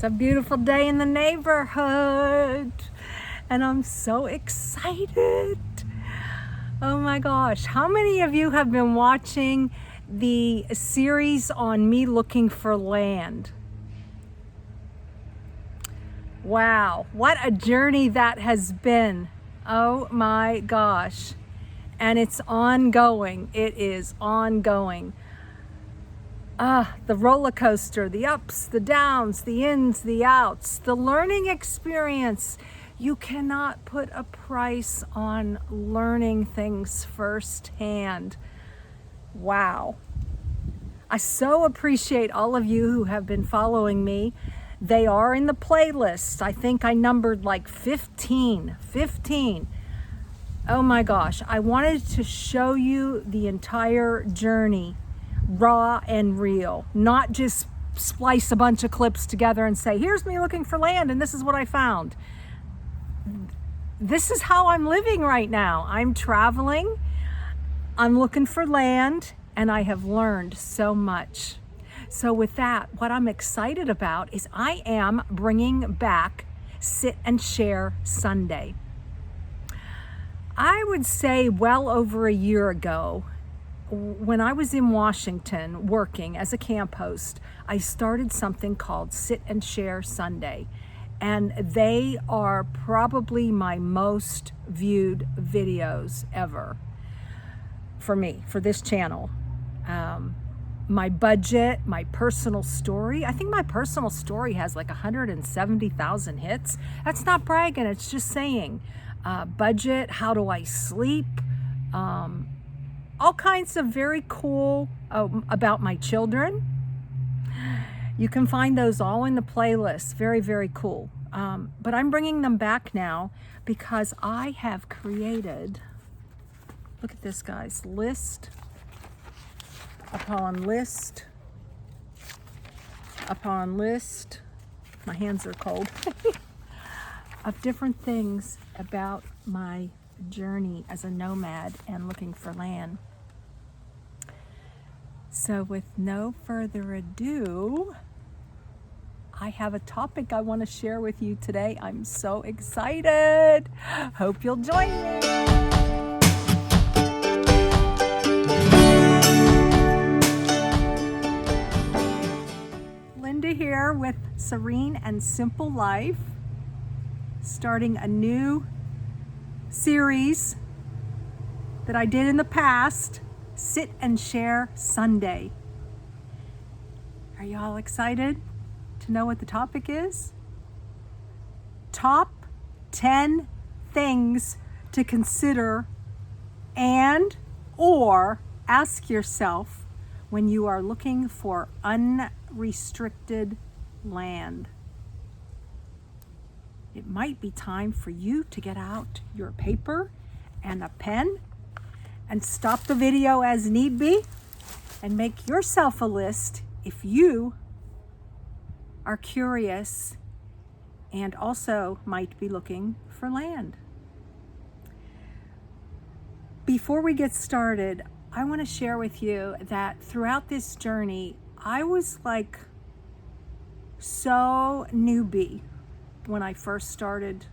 a beautiful day in the neighborhood and I'm so excited. Oh my gosh, how many of you have been watching the series on me looking for land? Wow, what a journey that has been. Oh my gosh. And it's ongoing. It is ongoing. The roller coaster, the ups, the downs, the ins, the outs, the learning experience. You cannot put a price on learning things firsthand. Wow. I so appreciate all of you who have been following me. They are in the playlist. I think I numbered like 15. Oh my gosh. I wanted to show you the entire journey, raw and real, not just splice a bunch of clips together and say, here's me looking for land and this is what I found. This is how I'm living right now. I'm traveling, I'm looking for land, and I have learned so much. So with that, what I'm excited about is I am bringing back Sit and Share Sunday. I would say well over a year ago, when I was in Washington working as a camp host, I started something called Sit and Share Sunday. And they are probably my most viewed videos ever for me, for this channel. My budget, my personal story. I think my personal story has like 170,000 hits. That's not bragging, it's just saying. Budget, how do I sleep? All kinds of very cool about my children. You can find those all in the playlist. Very, very cool. But I'm bringing them back now because I have created, look at this, guys, list upon list upon list. My hands are cold. Of different things about my journey as a nomad and looking for land. So with no further ado, I have a topic I want to share with you today. I'm so excited. Hope you'll join me. Linda here with Serene and Simple Life, starting a new series that I did in the past, Sit and Share Sunday. Are you all excited to know what the topic is? Top 10 things to consider and or ask yourself when you are looking for unrestricted land. It might be time for you to get out your paper and a pen and stop the video as need be and make yourself a list if you are curious and also might be looking for land. Before we get started, I want to share with you that throughout this journey, I was like so newbie when I first started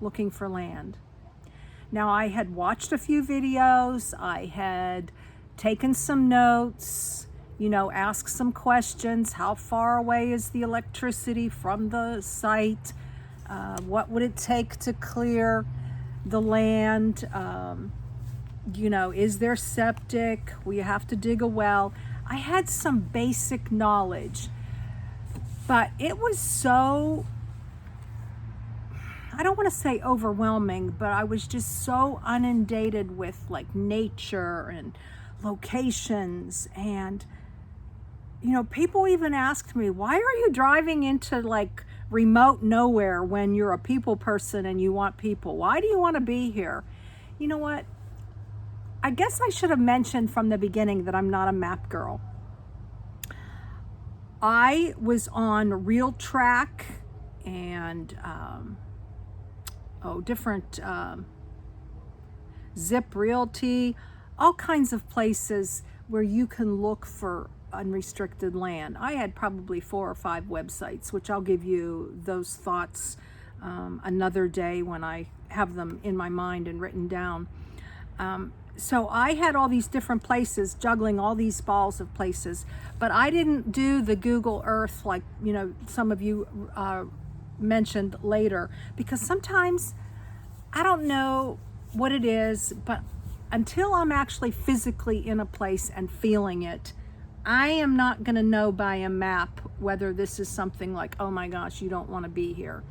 looking for land. Now, I had watched a few videos, I had taken some notes, asked some questions. How far away is the electricity from the site? What would it take to clear the land? Is there septic? Will you have to dig a well? I had some basic knowledge, but it was so, I don't want to say overwhelming, but I was just so inundated with like nature and locations. And, people even asked me, why are you driving into like remote nowhere when you're a people person and you want people? Why do you want to be here? You know what? I guess I should have mentioned from the beginning that I'm not a map girl. I was on Real Track and different Zip Realty, all kinds of places where you can look for unrestricted land. I had probably 4 or 5 websites, which I'll give you those thoughts another day when I have them in my mind and written down. So I had all these different places, juggling all these balls of places, but I didn't do the Google Earth like, some of you mentioned later, because sometimes I don't know what it is, but until I'm actually physically in a place and feeling it, I am not going to know by a map whether this is something like, oh my gosh, you don't want to be here.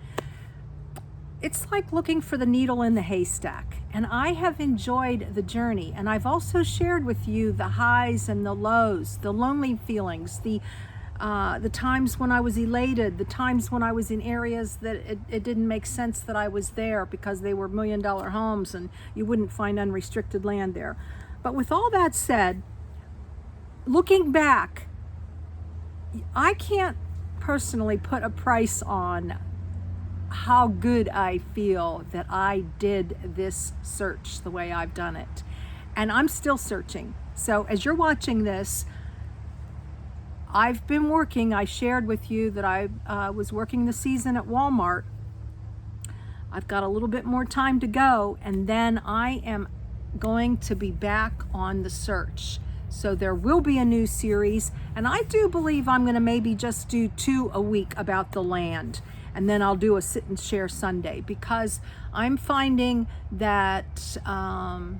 It's like looking for the needle in the haystack. And I have enjoyed the journey. And I've also shared with you the highs and the lows, the lonely feelings, the times when I was elated, the times when I was in areas that it didn't make sense that I was there because they were $1 million homes and you wouldn't find unrestricted land there. But with all that said, looking back, I can't personally put a price on how good I feel that I did this search the way I've done it. And I'm still searching. So as you're watching this, I've been working. I shared with you that I was working the season at Walmart. I've got a little bit more time to go, and then I am going to be back on the search. So there will be a new series, and I do believe I'm going to maybe just do 2 a week about the land. And then I'll do a sit and share Sunday, because I'm finding that, that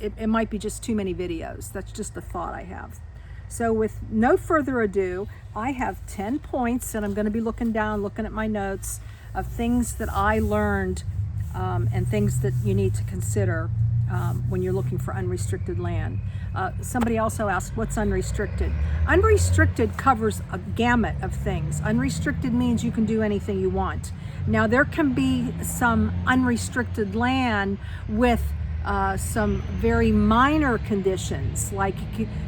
it might be just too many videos. That's just a thought I have. So with no further ado, I have 10 points that I'm going to be looking at my notes of things that I learned and things that you need to consider when you're looking for unrestricted land. Somebody also asked, what's unrestricted? Unrestricted covers a gamut of things. Unrestricted means you can do anything you want. Now, there can be some unrestricted land with some very minor conditions, like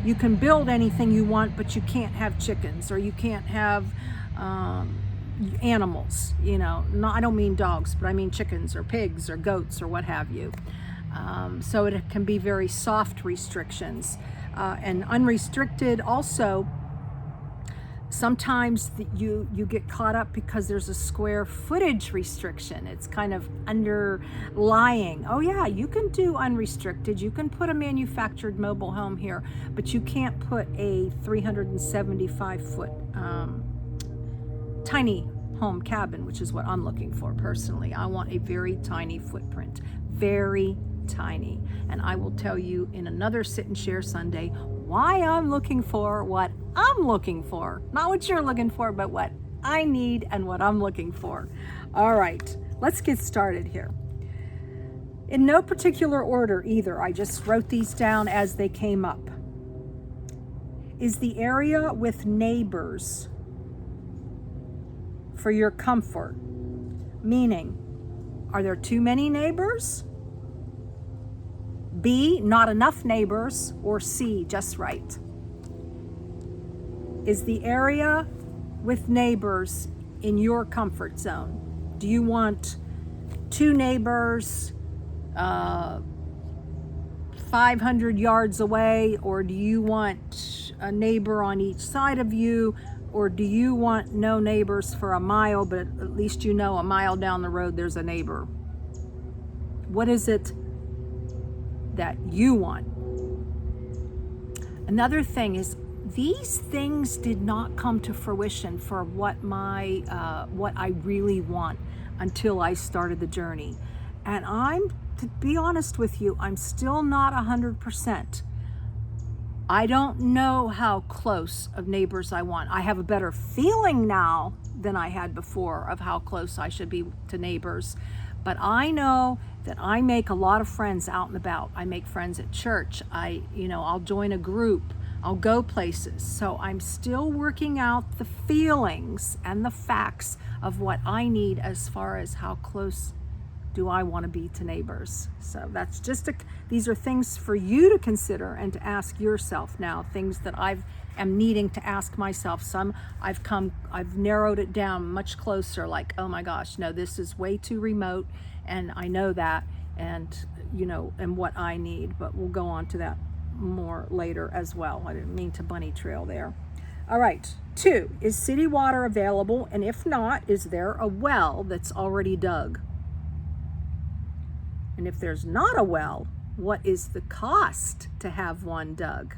you can build anything you want, but you can't have chickens, or you can't have animals. I don't mean dogs, but I mean chickens or pigs or goats or what have you. So it can be very soft restrictions. And unrestricted also, sometimes you get caught up because there's a square footage restriction. It's kind of underlying. Oh yeah, you can do unrestricted. You can put a manufactured mobile home here, but you can't put a 375-foot tiny home cabin, which is what I'm looking for personally. I want a very tiny footprint, very tiny. And I will tell you in another sit and share Sunday why I'm looking for what I'm looking for. Not what you're looking for, but what I need and what I'm looking for. All right, let's get started here. In no particular order either, I just wrote these down as they came up. Is the area with neighbors for your comfort? Meaning, are there too many neighbors? B, not enough neighbors, or C, just right? Is the area with neighbors in your comfort zone? Do you want 2 neighbors 500 yards away, or do you want a neighbor on each side of you, or do you want no neighbors for a mile, but at least a mile down the road there's a neighbor? What is it that you want? Another thing is, these things did not come to fruition for what I really want until I started the journey. And to be honest with you, I'm still not 100%. I don't know how close of neighbors I want. I have a better feeling now than I had before of how close I should be to neighbors. But I know that I make a lot of friends out and about. I make friends at church. I'll join a group. I'll go places. So I'm still working out the feelings and the facts of what I need as far as how close do I want to be to neighbors. So that's these are things for you to consider and to ask yourself now, things that am needing to ask myself. Some I've narrowed it down much closer, like, oh my gosh, no, this is way too remote, and I know that, and and what I need, but we'll go on to that more later as well. I didn't mean to bunny trail there. All right, 2, is city water available? And if not, is there a well that's already dug? And if there's not a well, what is the cost to have one dug?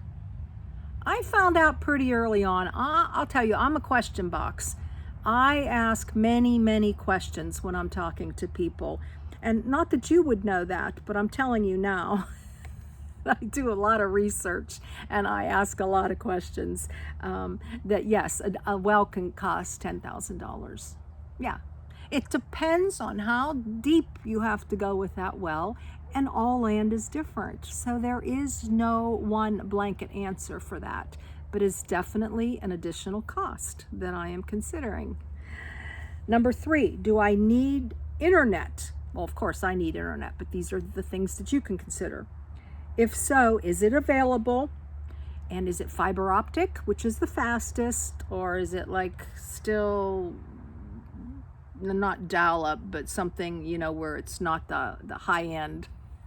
I found out pretty early on. I'll tell you, I'm a question box. I ask many, many questions when I'm talking to people. And not that you would know that, but I'm telling you now. I do a lot of research and I ask a lot of questions. That yes, a well can cost $10,000. Yeah. It depends on how deep you have to go with that well, and all land is different. So there is no one blanket answer for that, but it's definitely an additional cost that I am considering. Number 3, do I need internet? Well, of course I need internet, but these are the things that you can consider. If so, is it available? And is it fiber optic, which is the fastest, or is it like still not dial up, but something, where it's not the high-end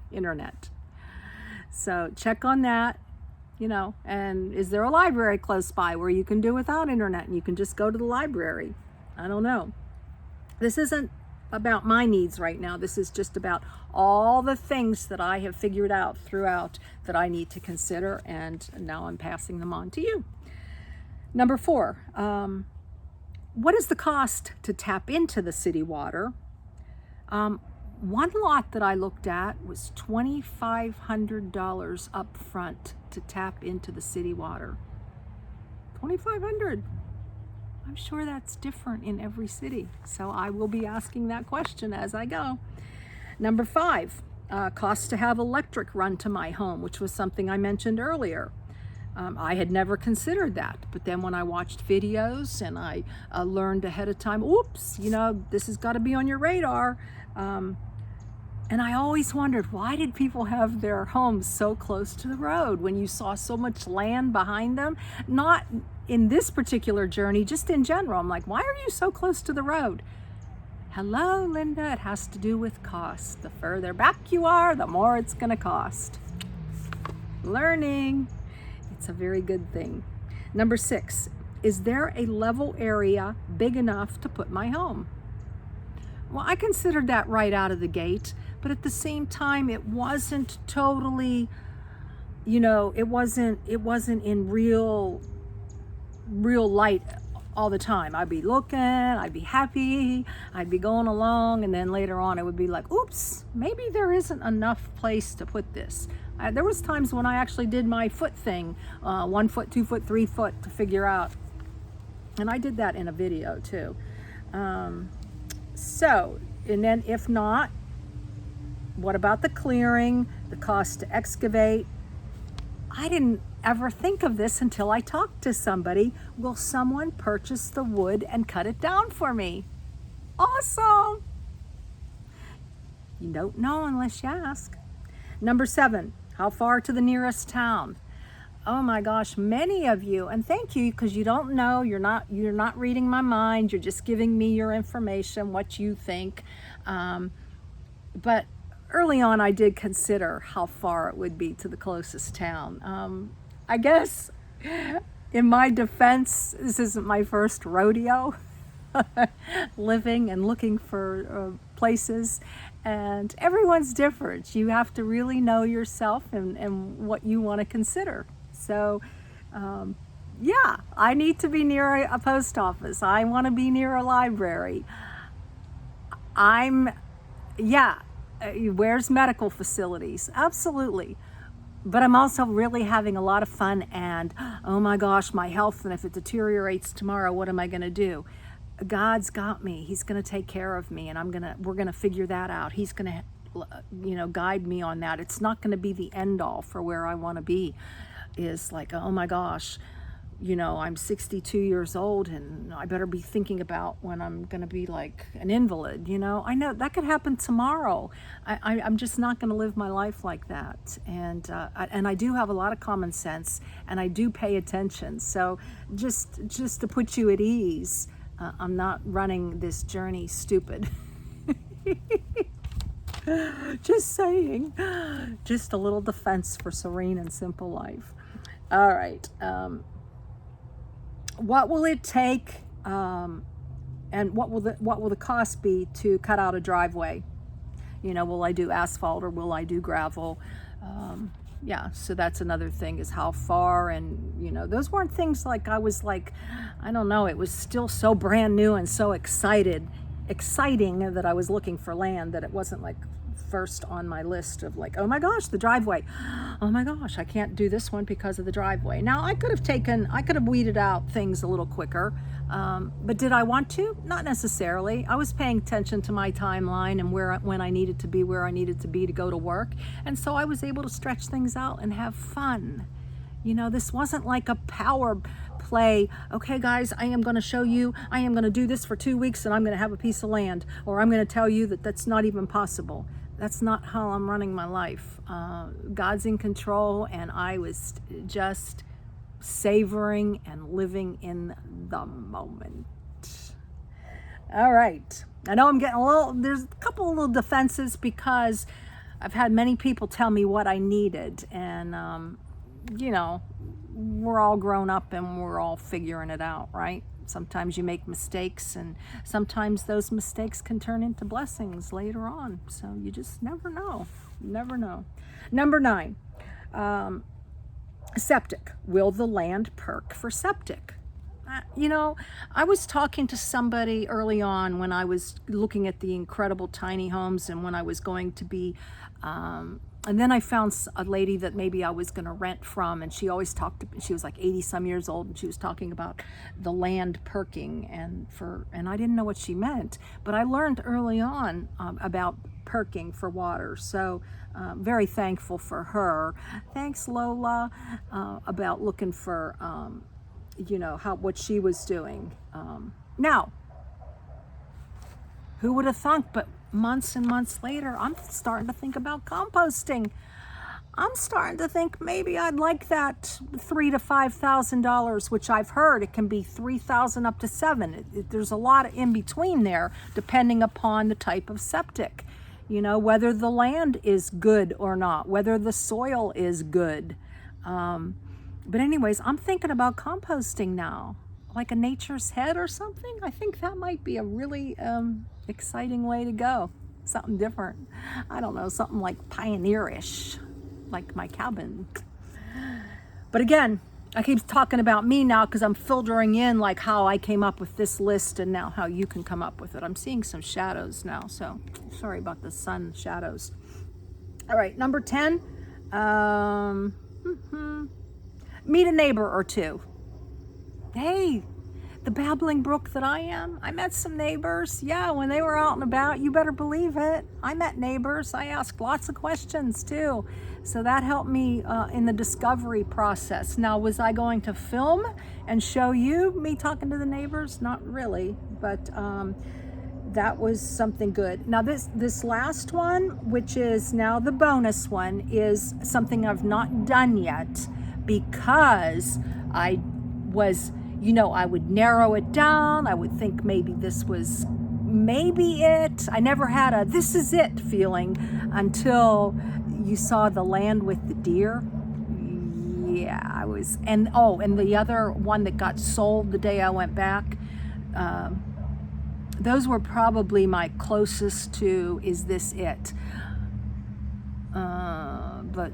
internet? So check on that, and is there a library close by where you can do without internet and you can just go to the library? I don't know. This isn't about my needs right now. This is just about all the things that I have figured out throughout that I need to consider, and now I'm passing them on to you. Number 4, what is the cost to tap into the city water? One lot that I looked at was $2,500 up front to tap into the city water. $2,500. I'm sure that's different in every city. So I will be asking that question as I go. Number 5, cost to have electric run to my home, which was something I mentioned earlier. I had never considered that, but then when I watched videos and I learned ahead of time, oops, this has got to be on your radar. And I always wondered, why did people have their homes so close to the road when you saw so much land behind them? Not in this particular journey, just in general. I'm like, why are you so close to the road? Hello, Linda, it has to do with cost. The further back you are, the more it's going to cost. Learning. It's a very good thing. Number 6, is there a level area big enough to put my home? Well, I considered that right out of the gate, but at the same time, it wasn't totally, it wasn't in real light all the time. I'd be looking, I'd be happy, I'd be going along, and then later on it would be like, oops, maybe there isn't enough place to put this. There was times when I actually did my foot thing, 1 foot, 2 foot, 3 foot to figure out. And I did that in a video too. And then if not, what about the clearing, the cost to excavate? I didn't ever think of this until I talked to somebody. Will someone purchase the wood and cut it down for me? Awesome. You don't know unless you ask. Number 7, how far to the nearest town? Oh my gosh, many of you, and thank you, because you don't know, you're not reading my mind, you're just giving me your information, what you think. But early on I did consider how far it would be to the closest town. I guess in my defense, this isn't my first rodeo living and looking for places, and everyone's different. You have to really know yourself and what you want to consider. So yeah, I need to be near a post office. I want to be near a library. Where's medical facilities? Absolutely. But I'm also really having a lot of fun, and oh my gosh, my health, and if it deteriorates tomorrow, what am I going to do? God's got me. He's going to take care of me, and we're going to figure that out. He's going to, guide me on that. It's not going to be the end all for where I want to be. Is like, oh my gosh, I'm 62 years old and I better be thinking about when I'm going to be like an invalid. I know that could happen tomorrow. I'm just not going to live my life like that. And I do have a lot of common sense, and I do pay attention. So just to put you at ease, I'm not running this journey stupid. Just saying. Just a little defense for Serene and Simple Life. All right. What will it take, and what will the cost be to cut out a driveway? You know, will I do asphalt or will I do gravel? Yeah, so that's another thing, is how far. And you know, those weren't things like I was like, I don't know, it was still so brand new and so exciting that I was looking for land, that it wasn't like first on my list of like, oh my gosh, the driveway. Oh my gosh, I can't do this one because of the driveway. Now I could have weeded out things a little quicker, but did I want to? Not necessarily. I was paying attention to my timeline and when I needed to be where I needed to be to go to work, and so I was able to stretch things out and have fun. You know, this wasn't like a power play. Okay, guys, I am going to show you, I am going to do this for 2 weeks and I'm going to have a piece of land, or I'm going to tell you that that's not even possible. That's not how I'm running my life. God's in control, and I was just savoring and living in the moment. All right. I know I'm getting there's a couple of little defenses because I've had many people tell me what I needed, and you know, we're all grown up and we're all figuring it out, right? Sometimes you make mistakes, and sometimes those mistakes can turn into blessings later on. So you just never know. Never know. Number 9, septic. Will the land perk for septic? You know, I was talking to somebody early on when I was looking at the incredible tiny homes, and when I was going to be, and then I found a lady that maybe I was going to rent from, and she always she was like 80 some years old, and she was talking about the land perking, and I didn't know what she meant, but I learned early on about perking for water. So very thankful for her. Thanks, Lola, about looking for, you know, what she was doing. Now, who would have thunk, but months and months later, I'm starting to think about composting. I'm starting to think maybe I'd like that $3,000 to $5,000, which I've heard it can be $3,000 up to $7,000. There's a lot in between there, depending upon the type of septic. You know, whether the land is good or not, whether the soil is good. But anyways, I'm thinking about composting now, like a nature's head or something. I think that might be a really exciting way to go. Something different. I don't know, something like pioneerish, like my cabin. But again, I keep talking about me now because I'm filtering in like how I came up with this list and now how you can come up with it. I'm seeing some shadows now, so sorry about the sun shadows. All right, number 10. Meet a neighbor or two. Hey, the babbling brook that I am, I met some neighbors. Yeah, when they were out and about, you better believe it. I met neighbors. I asked lots of questions too. So that helped me in the discovery process. Now, was I going to film and show you me talking to the neighbors? Not really, but that was something good. Now this last one, which is now the bonus one, is something I've not done yet because I was, you know, I would narrow it down. I would think maybe this was maybe it. I never had a this is it feeling until you saw the land with the deer. Yeah, I was, and the other one that got sold the day I went back, those were probably my closest to is this it. But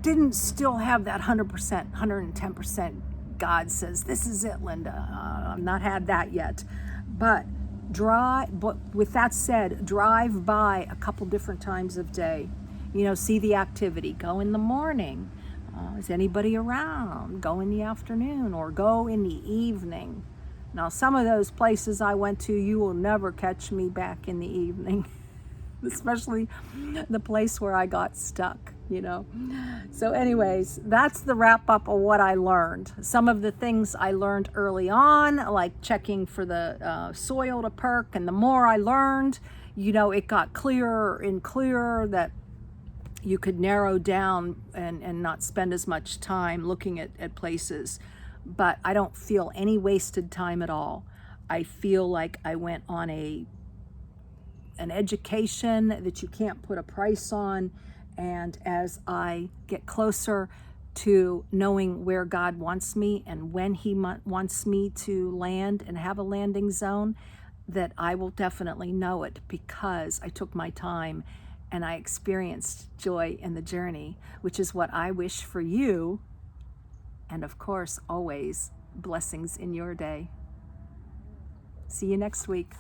didn't still have that 100%, 110%. God says, this is it, Linda. I've not had that yet. But with that said, drive by a couple different times of day. You know, see the activity. Go in the morning. Is anybody around? Go in the afternoon or go in the evening. Now, some of those places I went to, you will never catch me back in the evening. Especially the place where I got stuck, you know. So anyways, that's the wrap up of what I learned. Some of the things I learned early on, like checking for the soil to perk, and the more I learned, you know, it got clearer and clearer that you could narrow down and not spend as much time looking at places. But I don't feel any wasted time at all. I feel like I went on a an education that you can't put a price on. And as I get closer to knowing where God wants me and when He wants me to land and have a landing zone, that I will definitely know it because I took my time and I experienced joy in the journey, which is what I wish for you. And of course, always blessings in your day. See you next week.